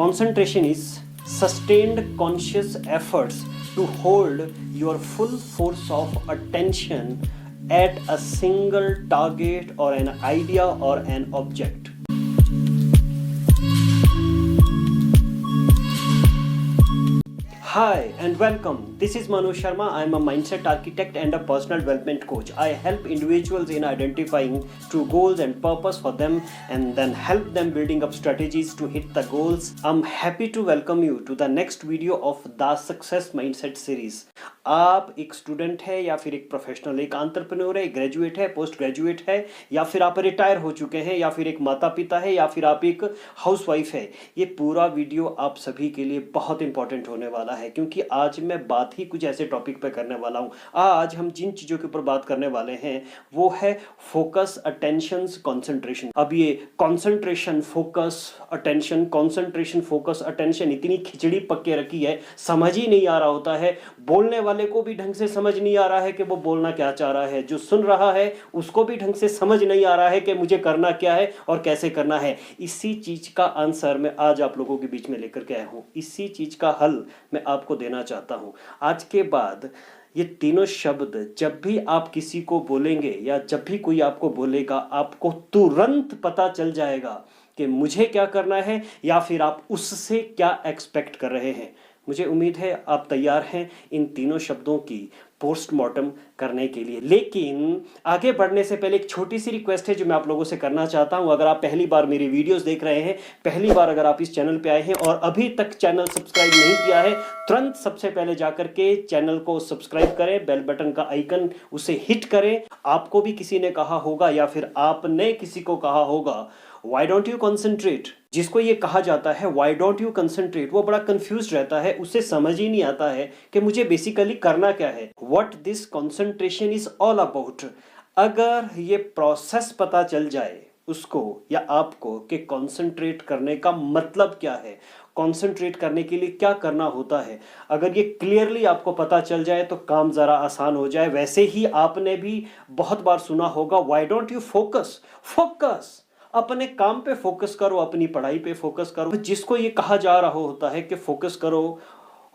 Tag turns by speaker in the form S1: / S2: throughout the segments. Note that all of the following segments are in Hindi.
S1: Concentration is sustained conscious efforts to hold your full force of attention at a single target or an idea or an object. Hi and welcome. This is Manu Sharma. I am a mindset architect and a personal development coach. I help individuals in identifying true goals and purpose for them and then help them building up strategies to hit the goals. I'm happy to welcome you to the next video of the Success Mindset series. आप एक स्टूडेंट है या फिर एक प्रोफेशनल, एक एंटरप्रेन्योर है, ग्रेजुएट है, पोस्ट ग्रेजुएट है, या फिर आप रिटायर हो चुके हैं, या फिर एक माता पिता है, या फिर आप एक हाउसवाइफ है, ये पूरा वीडियो आप सभी के लिए बहुत इंपॉर्टेंट होने वाला है क्योंकि आज मैं बात ही कुछ ऐसे टॉपिक पे करने वाला हूँ। आज हम जिन चीज़ों के ऊपर बात करने वाले हैं वो है फोकस, अटेंशन, कॉन्सेंट्रेशन। अब ये concentration, focus, attention, concentration, focus, attention इतनी खिचड़ी पक्के रखी है, समझ ही नहीं आ रहा होता है। बोलने वाले को भी ढंग से समझ नहीं आ रहा है कि वो बोलना क्या चाह रहा है, जो सुन रहा है उसको भी ढंग से समझ नहीं आ रहा है कि मुझे करना क्या है और कैसे करना है। इसी चीज का आंसर मैं आज आप लोगों के बीच में लेकर के आया हूं, इसी चीज का हल मैं आपको देना चाहता हूं। आज के बाद ये तीनों शब्द जब भी आप किसी को बोलेंगे या जब भी कोई आपको बोलेगा, आपको तुरंत पता चल जाएगा कि मुझे क्या करना है या फिर आप उससे क्या एक्सपेक्ट कर रहे हैं। मुझे उम्मीद है आप तैयार हैं इन तीनों शब्दों की पोस्टमार्टम करने के लिए। लेकिन आगे बढ़ने से पहले एक छोटी सी रिक्वेस्ट है जो मैं आप लोगों से करना चाहता हूं। अगर आप पहली बार मेरी वीडियोस देख रहे हैं, पहली बार अगर आप इस चैनल पे आए हैं और अभी तक चैनल सब्सक्राइब नहीं किया है, तुरंत सबसे पहले जाकर के चैनल को सब्सक्राइब करें, बेल बटन का आइकन उसे हिट करें। आपको भी किसी ने कहा होगा या फिर आपने किसी को कहा होगा, Why don't you concentrate? जिसको ये कहा जाता है Why don't you concentrate, वो बड़ा कंफ्यूज रहता है, उसे समझ ही नहीं आता है कि मुझे बेसिकली करना क्या है, What this concentration is all about। अगर ये प्रोसेस पता चल जाए उसको या आपको कि कॉन्सेंट्रेट करने का मतलब क्या है, कॉन्सेंट्रेट करने के लिए क्या करना होता है, अगर ये क्लियरली आपको पता चल जाए तो काम ज़रा आसान हो जाए। वैसे ही आपने भी बहुत बार सुना होगा Why don't you focus? Focus, अपने काम पे फोकस करो, अपनी पढ़ाई पे फोकस करो। जिसको ये कहा जा रहा होता है कि फोकस करो,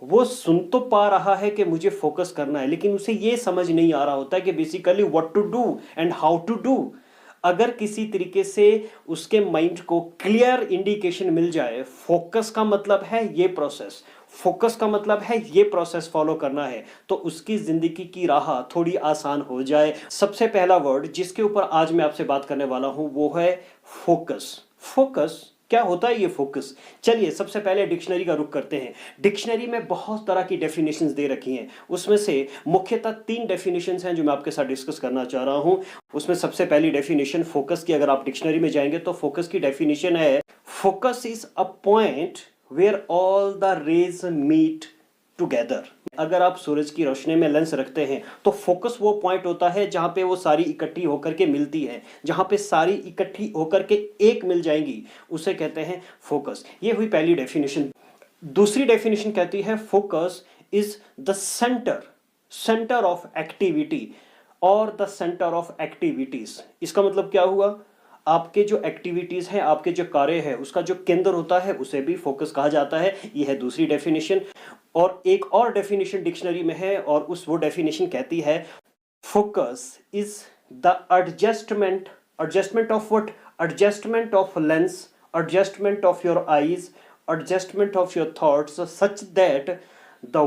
S1: वो सुन तो पा रहा है कि मुझे फोकस करना है, लेकिन उसे ये समझ नहीं आ रहा होता है कि basically what to do and how to do. अगर किसी तरीके से उसके माइंड को क्लियर इंडिकेशन मिल जाए, फोकस का मतलब है ये प्रोसेस, फोकस का मतलब है ये प्रोसेस फॉलो करना है, तो उसकी जिंदगी की राह थोड़ी आसान हो जाए। सबसे पहला वर्ड जिसके ऊपर आज मैं आपसे बात करने वाला हूं वो है फोकस। फोकस क्या होता है ये फोकस? चलिए सबसे पहले डिक्शनरी का रुख करते हैं। डिक्शनरी में बहुत तरह की डेफिनेशंस दे रखी हैं, उसमें से मुख्यतः 3 डेफिनेशंस हैं जो मैं आपके साथ डिस्कस करना चाह रहा हूं। उसमें सबसे पहली डेफिनेशन फोकस की, अगर आप डिक्शनरी में जाएंगे तो फोकस की डेफिनेशन है focus is a point where all the rays meet together। अगर आप सूरज की रोशनी में लेंस रखते हैं तो फोकस वो पॉइंट होता है जहां पे वो सारी इकट्ठी होकर के मिलती है, जहां पे सारी इकट्ठी होकर के एक मिल जाएंगी, उसे कहते हैं फोकस। ये हुई पहली डेफिनेशन। दूसरी डेफिनेशन कहती है focus is the centre of activity और द सेंटर ऑफ एक्टिविटीज। इसका मतलब क्या हुआ? आपके जो एक्टिविटीज हैं, आपके जो कार्य है, उसका जो केंद्र होता है उसे भी फोकस कहा जाता है। यह है दूसरी डेफिनेशन। और एक और डेफिनेशन डिक्शनरी में है और वो डेफिनेशन कहती है focus is the adjustment of what? Adjustment of lens, adjustment of your eyes, adjustment of your thoughts such that the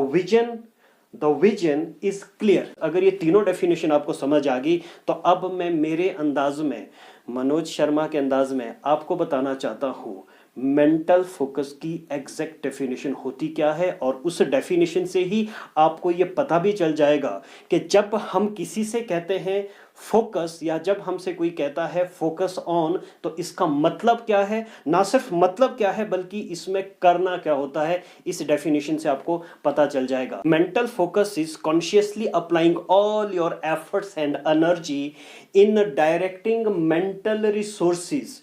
S1: vision is clear. अगर ये तीनों डेफिनेशन आपको समझ आ गई तो अब मैं मेरे अंदाज में, मनोज शर्मा के अंदाज में आपको बताना चाहता हूं मेंटल फोकस की एग्जैक्ट डेफिनेशन होती क्या है, और उस डेफिनेशन से ही आपको ये पता भी चल जाएगा कि जब हम किसी से कहते हैं फोकस या जब हमसे कोई कहता है फोकस ऑन, तो इसका मतलब क्या है। ना सिर्फ मतलब क्या है बल्कि इसमें करना क्या होता है, इस डेफिनेशन से आपको पता चल जाएगा। Mental focus is consciously applying all your efforts and energy in directing mental resources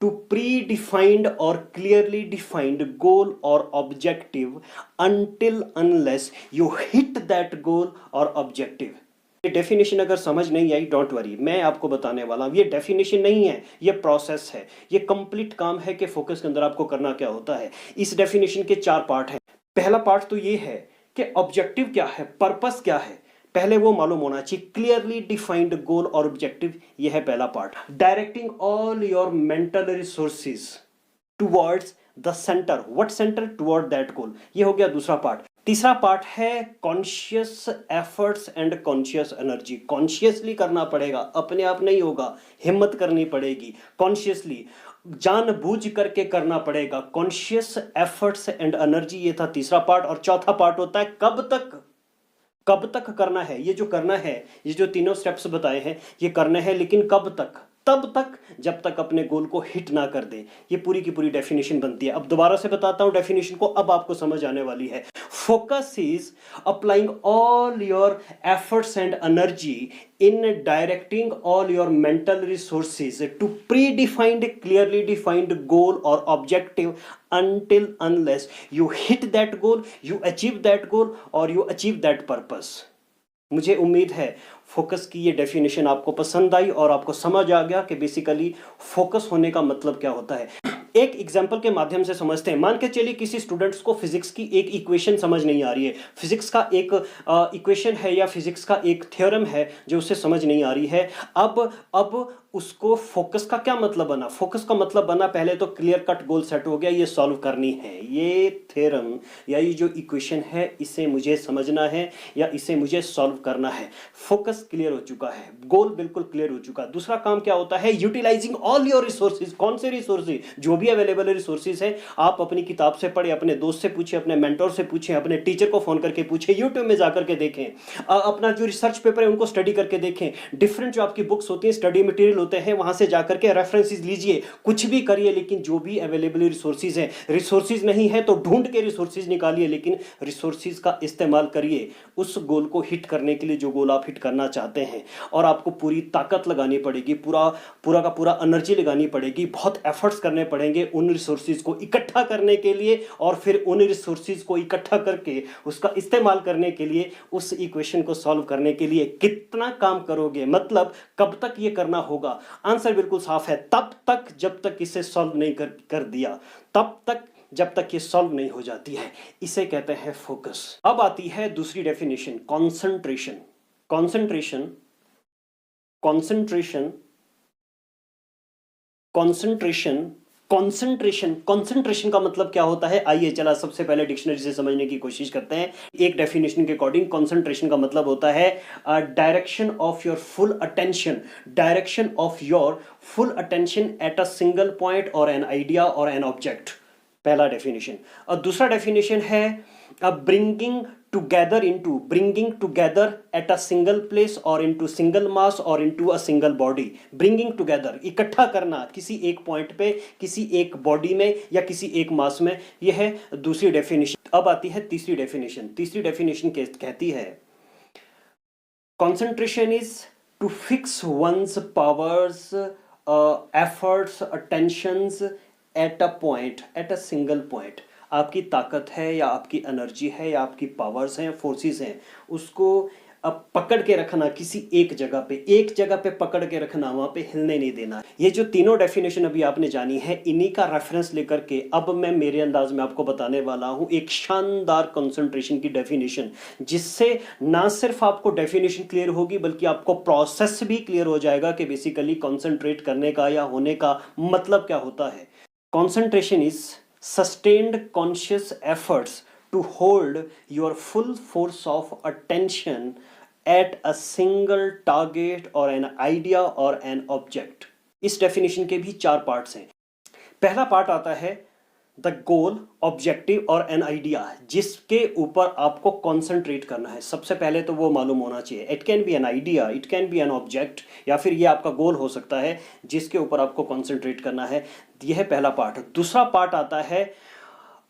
S1: to predefined or clearly defined goal or objective until unless you hit that goal or objective। ये डेफिनेशन अगर समझ नहीं आई, डोंट वरी, मैं आपको बताने वाला हूँ। ये डेफिनेशन नहीं है, ये प्रोसेस है, ये कंप्लीट काम है कि फोकस के अंदर आपको करना क्या होता है। इस डेफिनेशन के 4 पार्ट हैं। पहला पार्ट तो ये है कि ऑब्जेक्टिव क्या है, पर्पस क्या है, पहले वो मालूम होना चाहिए। क्लियरली डिफाइंड गोल और ऑब्जेक्टिव, ये है पहला part. Directing all your mental resources towards the centre, what centre, toward that goal, ये हो गया दूसरा पार्ट। तीसरा पार्ट है conscious efforts and conscious energy. Consciously करना पड़ेगा, अपने आप नहीं होगा, हिम्मत करनी पड़ेगी, कॉन्शियसली जानबूझ करके करना पड़ेगा। कॉन्शियस एफर्ट्स एंड एनर्जी, ये था तीसरा पार्ट। और चौथा पार्ट होता है कब तक करना है। ये जो करना है, ये जो तीनों स्टेप्स बताए हैं, ये करना है, लेकिन कब तक, तब तक जब तक अपने गोल को हिट ना कर दे। ये पूरी की पूरी डेफिनेशन बनती है। अब दोबारा से बताता हूं डेफिनेशन को, अब आपको समझ आने वाली है। Focus is applying all your efforts and energy in directing all your mental resources to predefined, clearly defined goal or objective until unless you hit that goal, you achieve that goal or you achieve that purpose. मुझे उम्मीद है फोकस की ये डेफिनेशन आपको पसंद आई और आपको समझ आ गया कि बेसिकली फोकस होने का मतलब क्या होता है। एक एग्जाम्पल के माध्यम से समझते हैं। मान के चलिए किसी स्टूडेंट्स को फिजिक्स की एक इक्वेशन समझ नहीं आ रही है, फिजिक्स का एक इक्वेशन है या फिजिक्स का एक थ्योरम है जो उसे समझ नहीं आ रही है। अब उसको फोकस का क्या मतलब बना? फोकस का मतलब बना, पहले तो क्लियर कट गोल सेट हो गया, ये सॉल्व करनी है, ये थ्योरम या ये जो इक्वेशन है इसे मुझे समझना है या इसे मुझे सॉल्व करना है। फोकस क्लियर हो चुका है, गोल बिल्कुल क्लियर हो चुका है। दूसरा काम क्या होता है? Utilizing all your resources. कौन से रिसोर्सेज? जो भी अवेलेबल रिसोर्सेज है, आप अपनी किताब से पढ़े, अपने दोस्त से पूछे, अपने मेंटोर से पूछे, अपने टीचर को फोन करके पूछे, यूट्यूब में जाकर के देखें, अपना जो रिसर्च पेपर है उनको स्टडी करके देखें, डिफरेंट जो आपकी बुक्स होती हैं, स्टडी मटेरियल होते हैं, वहां से जाकर के रेफरेंसेस लीजिए, कुछ भी करिए, लेकिन जो भी अवेलेबल रिसोर्सेज है, रिसोर्सेज नहीं है तो ढूंढ के रिसोर्सेज निकालिए, लेकिन रिसोर्सेज का इस्तेमाल करिए उस गोल को हिट करने के लिए जो गोल आप हिट करना चाहते हैं। और आपको पूरी ताकत लगानी पड़ेगी, पूरा का पूरा एनर्जी लगानी पड़ेगी, बहुत एफर्ट्स करने पड़ेंगे उन रिसोर्सेज को इकट्ठा करने के लिए, और फिर उन रिसोर्सेज को इकट्ठा करके उसका इस्तेमाल करने के लिए, उस इक्वेशन को सॉल्व करने के लिए कितना काम करोगे, मतलब कब तक ये करना होगा? आंसर बिल्कुल साफ है, तब तक जब तक इसे सॉल्व नहीं कर दिया, तब तक जब तक ये सॉल्व नहीं हो जाती है। इसे कहते हैं फोकस। अब आती है दूसरी definition, concentration. Concentration concentration concentration concentration का मतलब क्या होता है? आइए चला सबसे पहले डिक्शनरी से समझने की कोशिश करते हैं। एक डेफिनेशन के अकॉर्डिंग कॉन्सेंट्रेशन का मतलब होता है direction of your full attention, direction of your full attention at a single point और एन आइडिया और एन ऑब्जेक्ट, पहला डेफिनेशन। और दूसरा डेफिनेशन है bringing together at a single place or into single mass or into a single body. Bringing together, इकट्ठा करना किसी एक पॉइंट पे, किसी एक बॉडी में या किसी एक मास में, यह है दूसरी डेफिनेशन। अब आती है तीसरी डेफिनेशन। तीसरी डेफिनेशन कहती है concentration is to fix one's powers, efforts, attentions at a point, at a single point. आपकी ताकत है या आपकी एनर्जी है या आपकी पावर्स हैं, फोर्सेस हैं, उसको अब पकड़ के रखना किसी एक जगह पे पकड़ के रखना, वहां पे हिलने नहीं देना। ये जो तीनों डेफिनेशन अभी आपने जानी है, इन्हीं का रेफरेंस लेकर के अब मैं मेरे अंदाज में आपको बताने वाला हूं एक शानदार कंसंट्रेशन की डेफिनेशन, जिससे ना सिर्फ आपको डेफिनेशन क्लियर होगी बल्कि आपको प्रोसेस भी क्लियर हो जाएगा कि बेसिकली कंसंट्रेट करने का या होने का मतलब क्या होता है। Concentration is sustained conscious efforts to hold your full force of attention at a single target or an idea or an object. इस डेफिनेशन के भी 4 पार्ट्स हैं। पहला पार्ट आता है द गोल, ऑब्जेक्टिव और एन आइडिया, जिसके ऊपर आपको कॉन्सेंट्रेट करना है। सबसे पहले तो वो मालूम होना चाहिए। It can be an idea, it can be an object, या फिर ये आपका गोल हो सकता है जिसके ऊपर आपको कॉन्सेंट्रेट करना है। यह है पहला पार्ट। दूसरा पार्ट आता है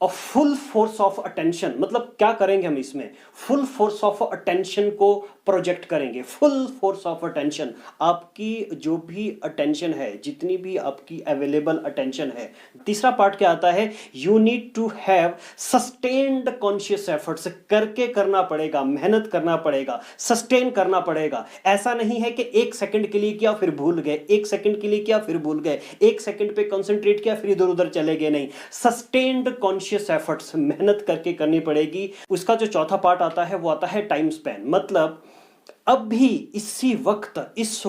S1: फुल फोर्स ऑफ अटेंशन, मतलब क्या करेंगे हम इसमें, फुल फोर्स ऑफ अटेंशन को प्रोजेक्ट करेंगे। फुल फोर्स ऑफ अटेंशन, आपकी जो भी अटेंशन है, जितनी भी आपकी अवेलेबल अटेंशन है। तीसरा पार्ट क्या आता है, you need to have sustained conscious efforts, करके करना पड़ेगा, मेहनत करना पड़ेगा, सस्टेन करना पड़ेगा। ऐसा नहीं है कि 1 सेकंड के लिए किया फिर भूल गए, 1 सेकंड के लिए किया फिर भूल गए, 1 सेकंड पे कंसंट्रेट किया फिर इधर उधर चले गए, नहीं। सस्टेन्ड कॉन्शियस एफर्ट्स, मेहनत करके करनी पड़ेगी। उसका जो चौथा पार्ट आता है वो आता है टाइम स्पैन, मतलब अभी इस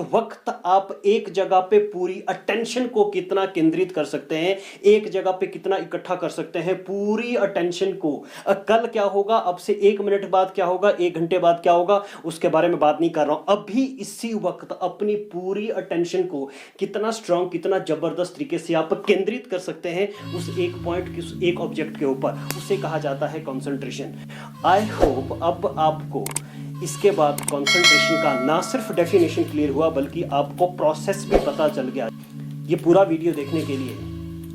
S1: वक्त आप एक जगह पे पूरी अटेंशन को कितना केंद्रित कर सकते हैं, एक जगह पे कितना इकट्ठा कर सकते हैं पूरी अटेंशन को। कल क्या होगा, अब से 1 मिनट बाद क्या होगा, 1 घंटे बाद क्या होगा, उसके बारे में बात नहीं कर रहा हूं। अभी इसी वक्त अपनी पूरी अटेंशन को कितना स्ट्रांग, कितना जबरदस्त तरीके से आप केंद्रित कर सकते हैं उस एक पॉइंट, उस एक ऑब्जेक्ट के ऊपर, उसे कहा जाता है कंसंट्रेशन। आई होप अब आपको इसके बाद कंसंट्रेशन का ना सिर्फ डेफिनेशन क्लियर हुआ, बल्कि आपको प्रोसेस भी पता चल गया। ये पूरा वीडियो देखने के लिए,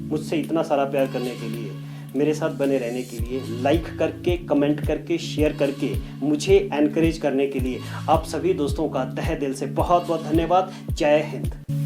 S1: मुझसे इतना सारा प्यार करने के लिए, मेरे साथ बने रहने के लिए, लाइक करके, कमेंट करके, शेयर करके मुझे एनकरेज करने के लिए आप सभी दोस्तों का तहे दिल से बहुत बहुत धन्यवाद। जय हिंद।